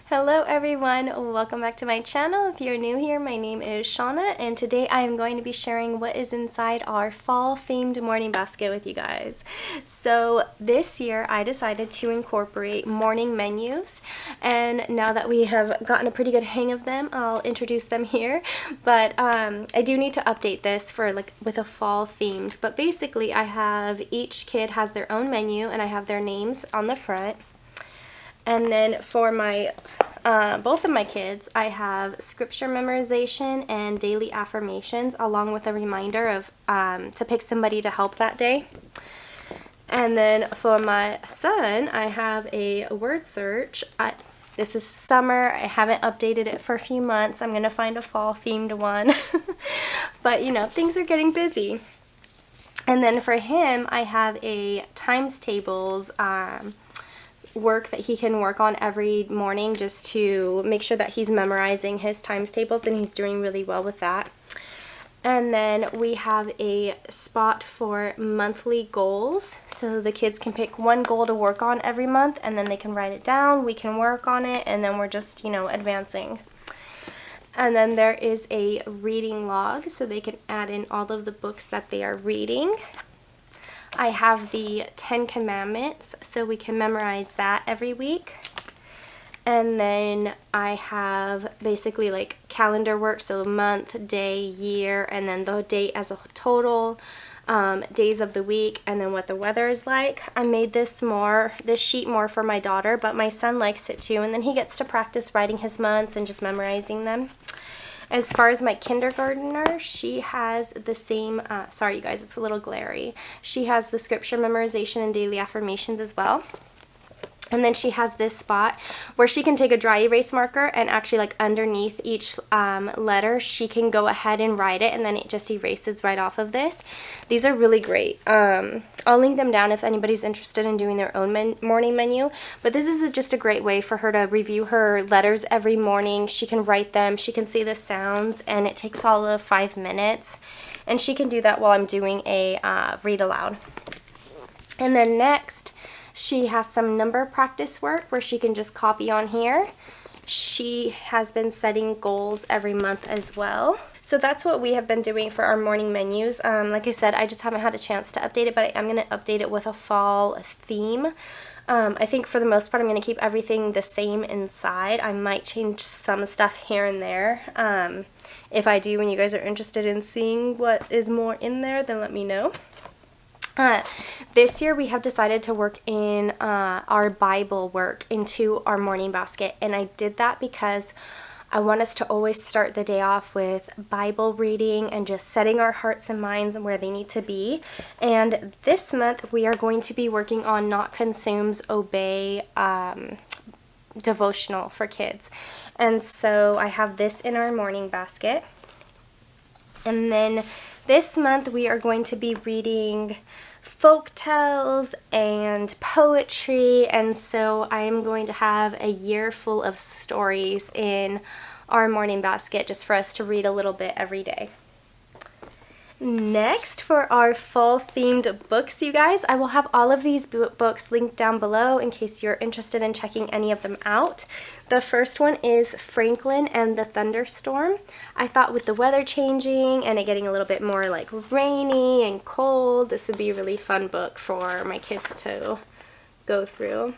Hello everyone, welcome back to my channel. If you're new here, my name is Shauna and today I am going to be sharing what is inside our fall themed morning basket with you guys. So this year I decided to incorporate morning menus, and now that we have gotten a pretty good hang of them, I'll introduce them here. But I do need to update this for with a fall themed, but basically I have each kid has their own menu and I have their names on the front. And then for my both of my kids, I have scripture memorization and daily affirmations, along with a reminder of to pick somebody to help that day. And then for my son, I have a word search. This is summer. I haven't updated it for a few months. I'm gonna find a fall themed one, but you know, things are getting busy. And then for him, I have a times tables work that he can work on every morning just to make sure that he's memorizing his times tables, and he's doing really well with that. And then we have a spot for monthly goals, so the kids can pick one goal to work on every month and then they can write it down, we can work on it, and then we're just, you know, advancing. And then there is a reading log, so they can add in all of the books that they are reading. I have the 10 Commandments, so we can memorize that every week. And then I have basically like calendar work, so month, day, year, and then the date as a total, days of the week, and then what the weather is like. I made this sheet more for my daughter, but my son likes it too, and then he gets to practice writing his months and just memorizing them. As far as my kindergartner, she has the same, sorry you guys, it's a little glary. She has the scripture memorization and daily affirmations as well. And then she has this spot where she can take a dry erase marker and actually like underneath each letter, she can go ahead and write it, and then it just erases right off of this. These are really great. I'll link them down if anybody's interested in doing their own morning menu. But this is just a great way for her to review her letters every morning. She can write them, she can say the sounds, and it takes all of 5 minutes. And she can do that while I'm doing a read aloud. And then next, she has some number practice work where she can just copy on here. She has been setting goals every month as well. So that's what we have been doing for our morning menus. Like I said, I just haven't had a chance to update it, but I'm going to update it with a fall theme. I think for the most part I'm going to keep everything the same inside. I might change some stuff here and there. If I do, when you guys are interested in seeing what is more in there, then let me know. This year we have decided to work in our Bible work into our morning basket, and I did that because I want us to always start the day off with Bible reading and just setting our hearts and minds where they need to be. And this month we are going to be working on Not Consumed Obey devotional for kids. And so I have this in our morning basket. And then this month we are going to be reading folk tales and poetry, and so I am going to have a year full of stories in our morning basket just for us to read a little bit every day. Next, for our fall themed books, you guys, I will have all of these books linked down below in case you're interested in checking any of them out. The first one is Franklin and the Thunderstorm. I thought with the weather changing and it getting a little bit more like rainy and cold, this would be a really fun book for my kids to go through.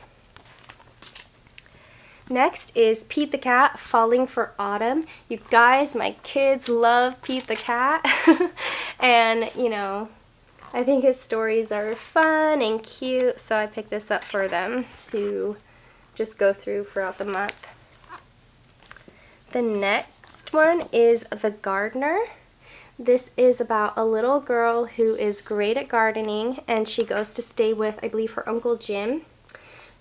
Next is Pete the Cat, Falling for Autumn. You guys, my kids love Pete the Cat. And, you know, I think his stories are fun and cute, so I picked this up for them to just go through throughout the month. The next one is The Gardener. This is about a little girl who is great at gardening, and she goes to stay with, I believe, her Uncle Jim,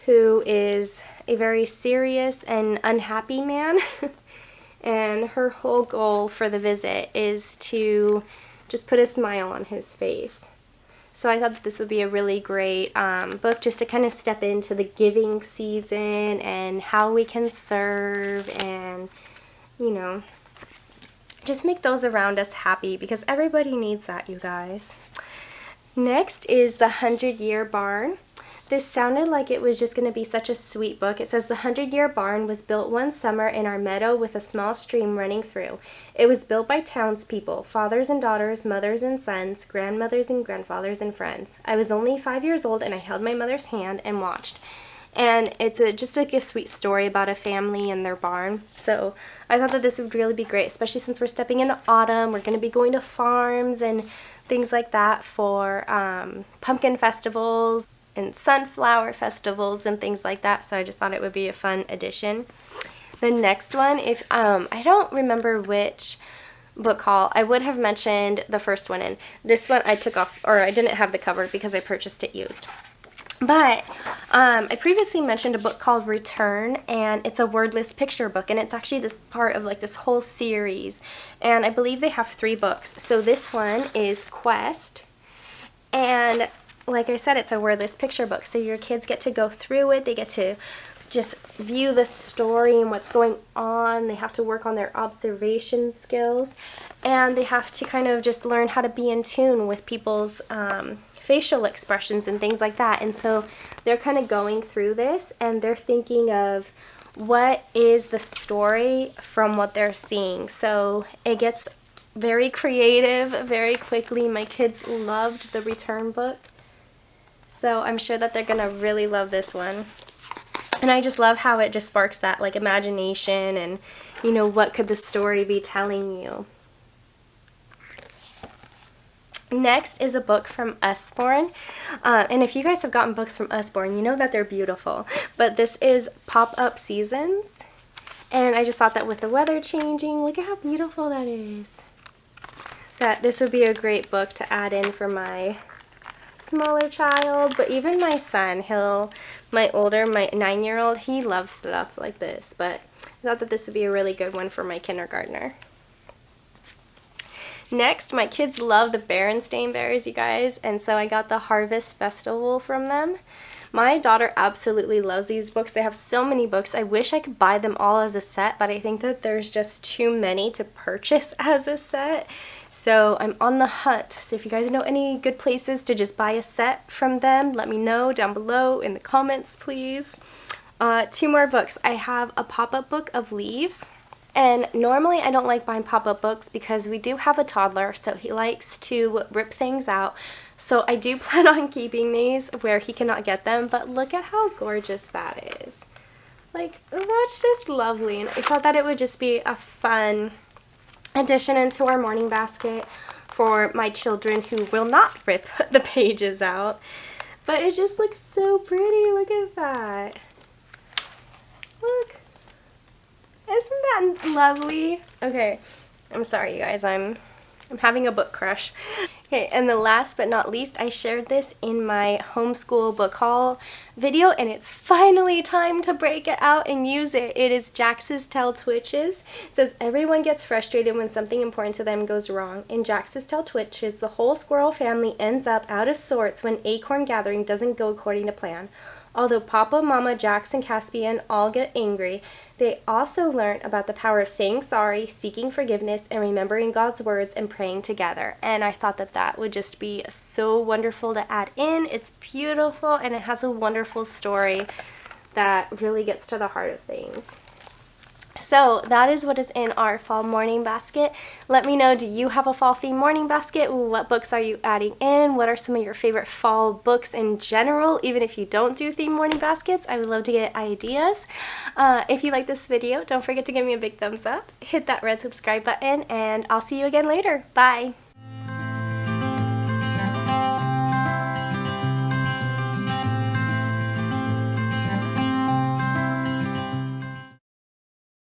who is a very serious and unhappy man. And her whole goal for the visit is to just put a smile on his face. So I thought that this would be a really great book just to kind of step into the giving season and how we can serve and, you know, just make those around us happy, because everybody needs that, you guys. Next is The 100-Year Barn. This sounded like it was just going to be such a sweet book. It says, "The 100-Year Barn was built one summer in our meadow with a small stream running through. It was built by townspeople, fathers and daughters, mothers and sons, grandmothers and grandfathers and friends. I was only 5 years old and I held my mother's hand and watched." And it's just like a sweet story about a family and their barn. So I thought that this would really be great, especially since we're stepping into autumn. We're going to be going to farms and things like that for pumpkin festivals and sunflower festivals and things like that. So I just thought it would be a fun addition. The next one, if I don't remember which book haul, I would have mentioned the first one, and this one I took off, or I didn't have the cover because I purchased it used. But I previously mentioned a book called Return, and it's a wordless picture book, and it's actually this part of like this whole series, and I believe they have 3 books. So this one is Quest, and like I said, it's a wordless picture book, so your kids get to go through it. They get to just view the story and what's going on. They have to work on their observation skills, and they have to kind of just learn how to be in tune with people's facial expressions and things like that. And so they're kind of going through this, and they're thinking of what is the story from what they're seeing. So it gets very creative very quickly. My kids loved the Return book, so I'm sure that they're gonna really love this one. And I just love how it just sparks that like imagination and, you know, what could the story be telling you. Next is a book from Usborne, and if you guys have gotten books from Usborne, you know that they're beautiful. But this is Pop-Up Seasons, and I just thought that with the weather changing, look at how beautiful that is. That this would be a great book to add in for my smaller child, but even my son, my 9-year-old, he loves stuff like this, but I thought that this would be a really good one for my kindergartner. Next, my kids love the Berenstain berries, you guys, and so I got the Harvest Festival from them. My daughter absolutely loves these books. They have so many books. I wish I could buy them all as a set, but I think that there's just too many to purchase as a set. So I'm on the hunt. So if you guys know any good places to just buy a set from them, let me know down below in the comments, please. 2 more books. I have a pop-up book of Leaves. And normally I don't like buying pop-up books because we do have a toddler, so he likes to rip things out. So I do plan on keeping these where he cannot get them, but look at how gorgeous that is. Like, that's just lovely, and I thought that it would just be a fun addition into our morning basket for my children who will not rip the pages out. But it just looks so pretty. Look at that. Look. Isn't that lovely? Okay, I'm sorry you guys, I'm having a book crush. Okay, and the last but not least, I shared this in my homeschool book haul video, and it's finally time to break it out and use it. It is Jax's Tail Twitches. It says, "Everyone gets frustrated when something important to them goes wrong. In Jax's Tail Twitches, the whole squirrel family ends up out of sorts when acorn gathering doesn't go according to plan. Although Papa, Mama, Jax, and Caspian all get angry, they also learn about the power of saying sorry, seeking forgiveness, and remembering God's words and praying together." And I thought that that would just be so wonderful to add in. It's beautiful, and it has a wonderful story that really gets to the heart of things. So that is what is in our fall morning basket. Let me know, do you have a fall theme morning basket? What books are you adding in? What are some of your favorite fall books in general? Even if you don't do theme morning baskets, I would love to get ideas. If you like this video, don't forget to give me a big thumbs up, hit that red subscribe button, and I'll see you again later. Bye!